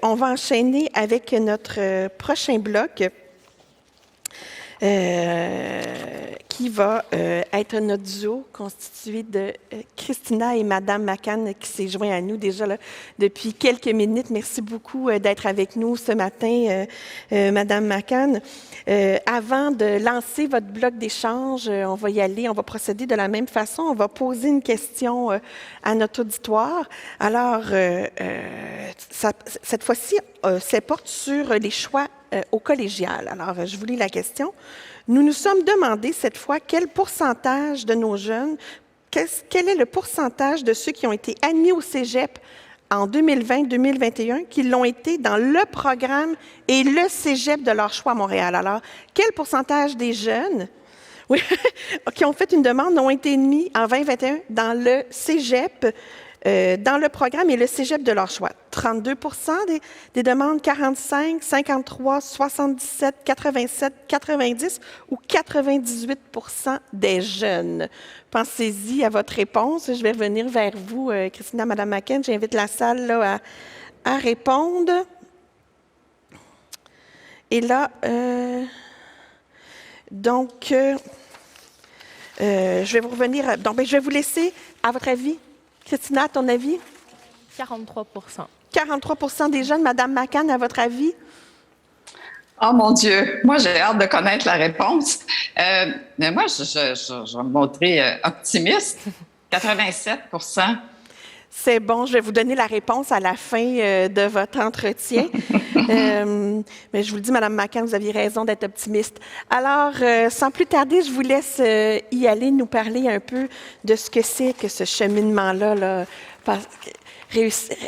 on va enchaîner avec notre prochain bloc qui va être notre duo constitué de Christina et Madame McCann qui s'est joint à nous déjà là, depuis quelques minutes. Merci beaucoup d'être avec nous ce matin, Madame McCann. Avant de lancer votre bloc d'échange, on va y aller, on va procéder de la même façon. On va poser une question à notre auditoire. Alors, cette fois-ci, ça porte sur les choix au collégial. Alors, je vous lis la question. Nous nous sommes demandé cette fois quel pourcentage de nos jeunes, quel est le pourcentage de ceux qui ont été admis au cégep en 2020-2021 qui l'ont été dans le programme et le cégep de leur choix à Montréal. Alors, quel pourcentage des jeunes oui, qui ont fait une demande ont été admis en 2021 dans le cégep dans le programme et le cégep de leur choix? 32 des demandes, 45, 53, 77, 87, 90 ou 98 des jeunes? Pensez-y à votre réponse. Je vais revenir vers vous, Christina, Madame McCann. J'invite la salle là, à répondre. Et là, je vais vous revenir. Donc, je vais vous laisser, à votre avis, Christina, à ton avis? 43 43 des jeunes. Madame McCann, à votre avis? Oh mon Dieu, moi j'ai hâte de connaître la réponse. Mais moi, je vais me montrer optimiste. 87 C'est bon, je vais vous donner la réponse à la fin de votre entretien. Mais je vous le dis, Madame McCann, vous aviez raison d'être optimiste. Alors, sans plus tarder, je vous laisse y aller, nous parler un peu de ce que c'est que ce cheminement-là, là,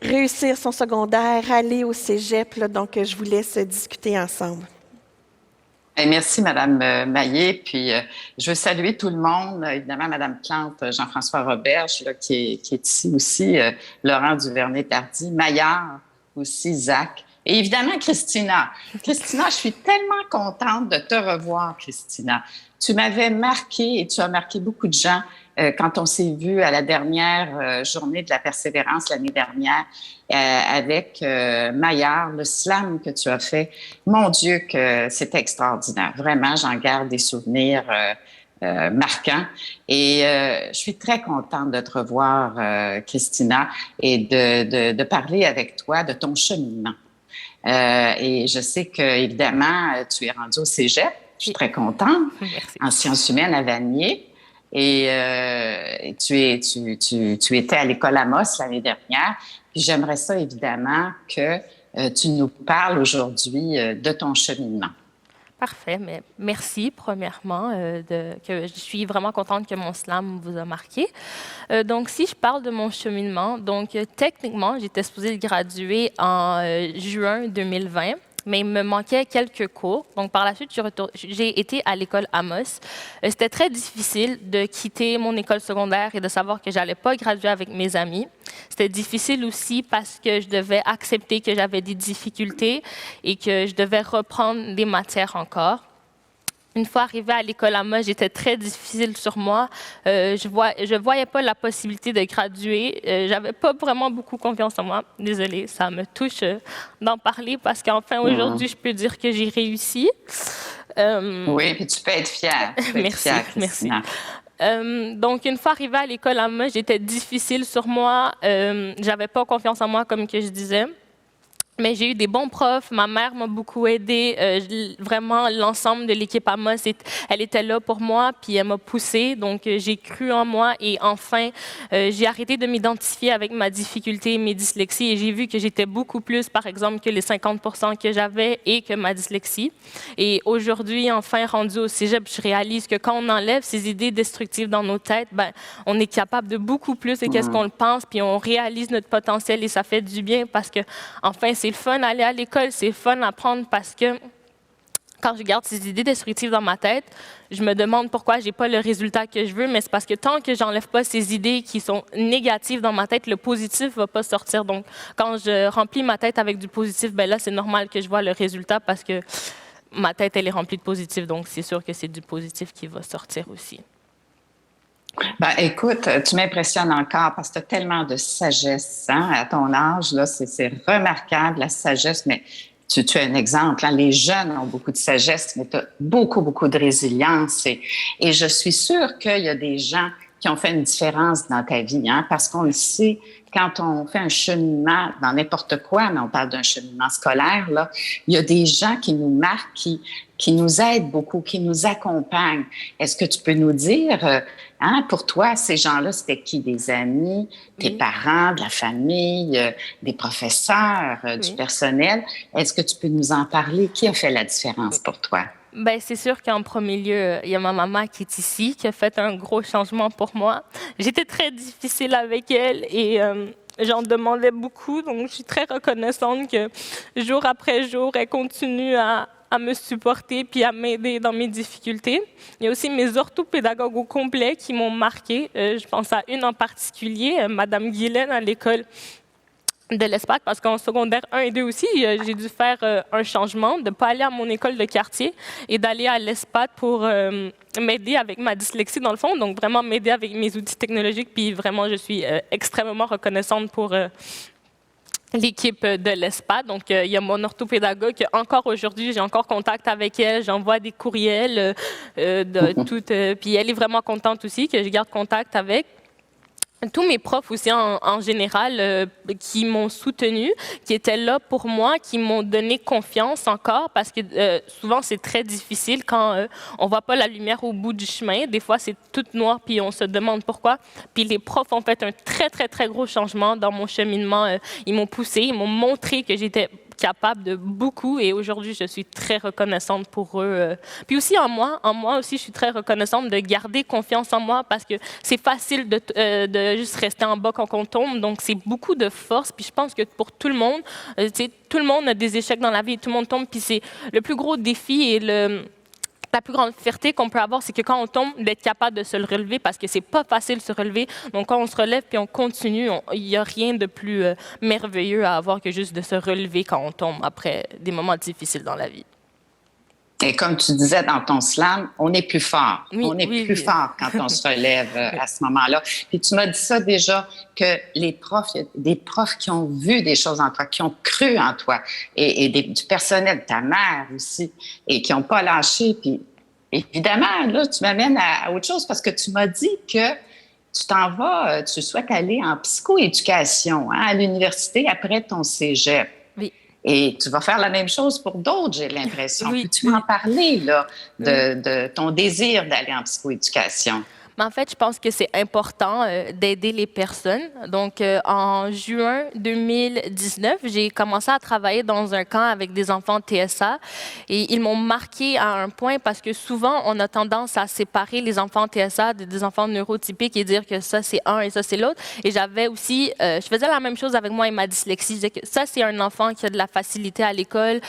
réussir son secondaire, aller au cégep. Là, donc, je vous laisse discuter ensemble. Merci, Madame Maillé. Puis, je veux saluer tout le monde. Évidemment, Madame Plante, Jean-François Roberge, là, qui est ici aussi, Laurent Duvernay-Tardy, Maillard aussi, Zach. Et évidemment, Christina. Christina, je suis tellement contente de te revoir, Christina. Tu m'avais marqué et tu as marqué beaucoup de gens quand on s'est vu à la dernière journée de la persévérance l'année dernière avec Maillard, le slam que tu as fait. Mon Dieu, que c'était extraordinaire. Vraiment, j'en garde des souvenirs marquants. Et je suis très contente de te revoir, Christina, et de parler avec toi de ton cheminement. Et je sais que, évidemment, tu es rendue au cégep. Je suis très contente. Merci. En sciences humaines à Vanier. Et tu étais à l'école Amos l'année dernière. Puis j'aimerais ça, évidemment, que tu nous parles aujourd'hui de ton cheminement. Parfait, mais merci premièrement. Que je suis vraiment contente que mon slam vous a marqué. Donc, si je parle de mon cheminement, donc techniquement, j'étais supposée graduer en juin 2020. Mais il me manquait quelques cours. Donc, par la suite, j'ai été à l'école Amos. C'était très difficile de quitter mon école secondaire et de savoir que je n'allais pas graduer avec mes amis. C'était difficile aussi parce que je devais accepter que j'avais des difficultés et que je devais reprendre des matières encore. Une fois arrivée à l'école Amos, j'étais très difficile sur moi. Je voyais pas la possibilité de graduer. J'avais pas vraiment beaucoup confiance en moi. Désolée, ça me touche d'en parler parce qu'enfin aujourd'hui, je peux dire que j'ai réussi. Oui, puis tu peux être fière. Merci, merci. Donc, une fois arrivée à l'école Amos, j'étais difficile sur moi. J'avais pas confiance en moi, comme que je disais. Mais j'ai eu des bons profs. Ma mère m'a beaucoup aidée. Vraiment, l'ensemble de l'équipe Amos, elle était là pour moi, puis elle m'a poussée. Donc, j'ai cru en moi. Et enfin, j'ai arrêté de m'identifier avec ma difficulté, mes dyslexies. Et j'ai vu que j'étais beaucoup plus, par exemple, que les 50 % que j'avais et que ma dyslexie. Et aujourd'hui, enfin, rendue au cégep, je réalise que quand on enlève ces idées destructives dans nos têtes, ben, on est capable de beaucoup plus de qu'est-ce qu'on le pense, puis on réalise notre potentiel et ça fait du bien parce que, enfin, c'est le fun d'aller à l'école, c'est le fun d'apprendre parce que quand je garde ces idées destructives dans ma tête, je me demande pourquoi j'ai pas le résultat que je veux, mais c'est parce que tant que j'enlève pas ces idées qui sont négatives dans ma tête, le positif va pas sortir. Donc, quand je remplis ma tête avec du positif, ben là, c'est normal que je vois le résultat parce que ma tête, elle est remplie de positif, donc c'est sûr que c'est du positif qui va sortir aussi. Ben, écoute, tu m'impressionnes encore parce que tu as tellement de sagesse à ton âge. Là, c'est remarquable, la sagesse, mais tu es un exemple. Les jeunes ont beaucoup de sagesse, mais tu as beaucoup, beaucoup de résilience. Et je suis sûre qu'il y a des gens qui ont fait une différence dans ta vie, parce qu'on le sait, quand on fait un cheminement dans n'importe quoi, mais on parle d'un cheminement scolaire, là, il y a des gens qui nous marquent, qui nous aident beaucoup, qui nous accompagnent. Est-ce que tu peux nous dire, pour toi, ces gens-là, c'était qui? Des amis, tes parents, de la famille, des professeurs, du personnel? Est-ce que tu peux nous en parler? Qui a fait la différence pour toi? Ben, c'est sûr qu'en premier lieu, il y a ma maman qui est ici, qui a fait un gros changement pour moi. J'étais très difficile avec elle et j'en demandais beaucoup, donc je suis très reconnaissante que jour après jour, elle continue à me supporter puis à m'aider dans mes difficultés. Il y a aussi mes orthopédagogues au complet qui m'ont marquée. Je pense à une en particulier, Madame Guylaine à l'école de l'ESPAC, parce qu'en secondaire 1 et 2 aussi, j'ai dû faire un changement, de ne pas aller à mon école de quartier et d'aller à l'ESPAC pour m'aider avec ma dyslexie, dans le fond, donc vraiment m'aider avec mes outils technologiques, puis vraiment, je suis extrêmement reconnaissante pour l'équipe de l'ESPAC. Donc, il y a mon orthopédagogue, encore aujourd'hui, j'ai encore contact avec elle, j'envoie des courriels, puis elle est vraiment contente aussi que je garde contact avec. Tous mes profs aussi en général qui m'ont soutenue, qui étaient là pour moi, qui m'ont donné confiance encore parce que souvent c'est très difficile quand on voit pas la lumière au bout du chemin. Des fois c'est tout noir puis on se demande pourquoi. Puis les profs ont fait un très très très gros changement dans mon cheminement. Ils m'ont poussé, ils m'ont montré que j'étais capable de beaucoup et aujourd'hui je suis très reconnaissante pour eux. Puis aussi en moi aussi je suis très reconnaissante de garder confiance en moi parce que c'est facile de juste rester en bas quand on tombe, donc c'est beaucoup de force. Puis je pense que pour tout le monde, tout le monde a des échecs dans la vie, tout le monde tombe, puis c'est le plus gros défi et la plus grande fierté qu'on peut avoir, c'est que quand on tombe, d'être capable de se le relever parce que c'est pas facile de se relever. Donc, quand on se relève puis on continue, il n'y a rien de plus merveilleux à avoir que juste de se relever quand on tombe après des moments difficiles dans la vie. Et comme tu disais dans ton slam, on est plus fort. Oui, on est plus fort quand on se relève à ce moment-là. Puis tu m'as dit ça déjà, que les profs, il y a des profs qui ont vu des choses en toi, qui ont cru en toi, et du personnel, ta mère aussi, et qui n'ont pas lâché. Puis évidemment, là, tu m'amènes à autre chose parce que tu m'as dit que tu t'en vas, tu souhaites aller en psychoéducation à l'université après ton cégep. Oui. Et tu vas faire la même chose pour d'autres, j'ai l'impression. Oui. Peux-tu m'en parler, là, de ton désir d'aller en psychoéducation? Mais en fait, je pense que c'est important d'aider les personnes. Donc, en juin 2019, j'ai commencé à travailler dans un camp avec des enfants TSA et ils m'ont marqué à un point parce que souvent, on a tendance à séparer les enfants TSA des enfants neurotypiques et dire que ça, c'est un et ça, c'est l'autre. Et j'avais aussi, je faisais la même chose avec moi et ma dyslexie. Je disais que ça, c'est un enfant qui a de la facilité à l'école,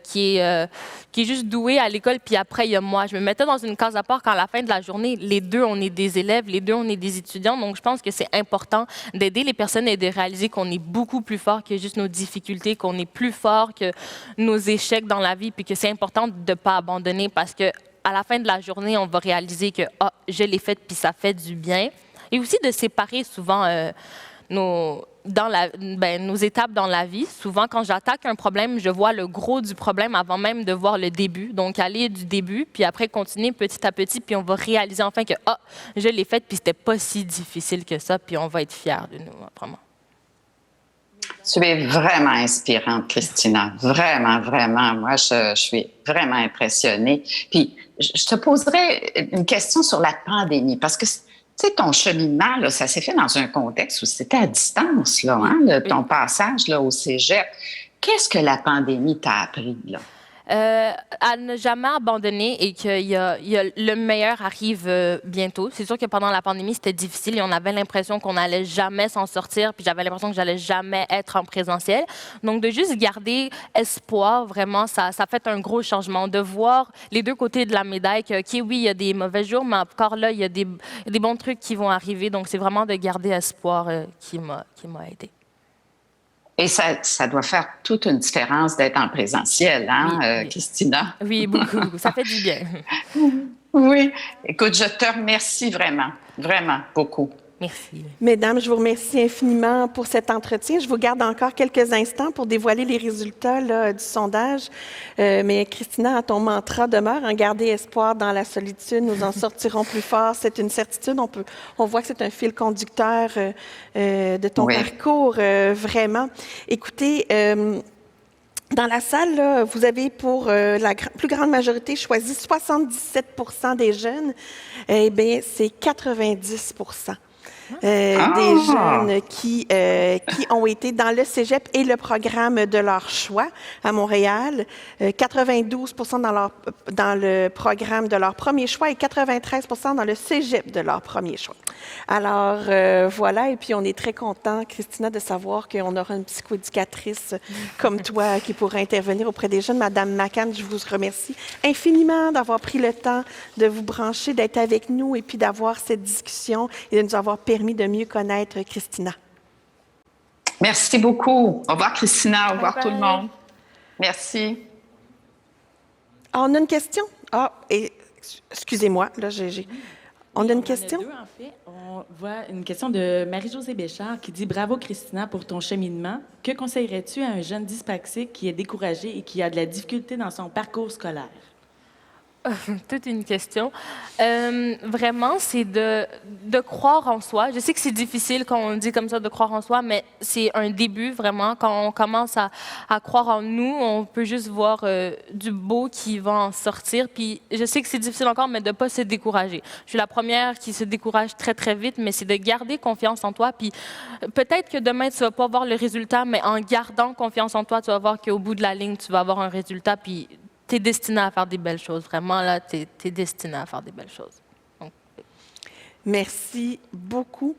qui est juste doué à l'école, puis après, il y a moi. Je me mettais dans une case à part quand à la fin de la journée, les deux, on est des élèves, les deux, on est des étudiants. Donc, je pense que c'est important d'aider les personnes et de réaliser qu'on est beaucoup plus fort que juste nos difficultés, qu'on est plus fort que nos échecs dans la vie, puis que c'est important de ne pas abandonner parce que à la fin de la journée, on va réaliser que je l'ai fait, puis ça fait du bien. Et aussi de séparer souvent nos étapes dans la vie. Souvent, quand j'attaque un problème, je vois le gros du problème avant même de voir le début. Donc, aller du début, puis après continuer petit à petit, puis on va réaliser enfin que je l'ai fait, puis c'était pas si difficile que ça, puis on va être fiers de nous, vraiment. Tu es vraiment inspirante, Christina. Vraiment, vraiment. Moi, je suis vraiment impressionnée. Puis, je te poserais une question sur la pandémie, parce que tu sais, ton cheminement, là, ça s'est fait dans un contexte où c'était à distance, là, ton passage là, au cégep. Qu'est-ce que la pandémie t'a appris, là? À ne jamais abandonner et que le meilleur arrive bientôt. C'est sûr que pendant la pandémie, c'était difficile et on avait l'impression qu'on n'allait jamais s'en sortir, puis j'avais l'impression que j'allais jamais être en présentiel. Donc, de juste garder espoir, vraiment, ça fait un gros changement. De voir les deux côtés de la médaille, que, OK, oui, il y a des mauvais jours, mais encore là, il y a des bons trucs qui vont arriver. Donc, c'est vraiment de garder espoir qui m'a aidé. Et ça doit faire toute une différence d'être en présentiel, oui. Christina? Oui, beaucoup. Ça fait du bien. Oui. Écoute, je te remercie vraiment. Vraiment, beaucoup. Merci. Mesdames, je vous remercie infiniment pour cet entretien. Je vous garde encore quelques instants pour dévoiler les résultats là, du sondage. Mais Christina, ton mantra demeure, garder espoir dans la solitude, nous en sortirons plus forts. C'est une certitude. On voit que c'est un fil conducteur de ton parcours, vraiment. Écoutez, dans la salle, là, vous avez pour la plus grande majorité choisi 77% des jeunes. Eh bien, c'est 90%. Des jeunes qui ont été dans le cégep et le programme de leur choix à Montréal, 92% dans le programme de leur premier choix et 93% dans le cégep de leur premier choix. Alors, voilà, et puis on est très content, Christina, de savoir qu'on aura une psychoéducatrice comme toi qui pourra intervenir auprès des jeunes. Madame McCann, je vous remercie infiniment d'avoir pris le temps de vous brancher, d'être avec nous et puis d'avoir cette discussion et de nous avoir permis de mieux connaître Christina. Merci beaucoup. Au revoir, Christina. Au revoir, tout le monde. Merci. Ah, on a une question? Excusez-moi, là, on a une question? On a deux, en fait. On voit une question de Marie-Josée Béchard qui dit « Bravo, Christina, pour ton cheminement. Que conseillerais-tu à un jeune dyspraxique qui est découragé et qui a de la difficulté dans son parcours scolaire? » Toute une question. Vraiment, c'est de croire en soi. Je sais que c'est difficile quand on dit comme ça de croire en soi, mais c'est un début, vraiment. Quand on commence à croire en nous, on peut juste voir du beau qui va en sortir. Puis je sais que c'est difficile encore, mais de ne pas se décourager. Je suis la première qui se décourage très, très vite, mais c'est de garder confiance en toi. Puis peut-être que demain, tu ne vas pas voir le résultat, mais en gardant confiance en toi, tu vas voir qu'au bout de la ligne, tu vas avoir un résultat. Puis tu es destiné à faire des belles choses. Vraiment, là, tu es destiné à faire des belles choses. Donc... Merci beaucoup.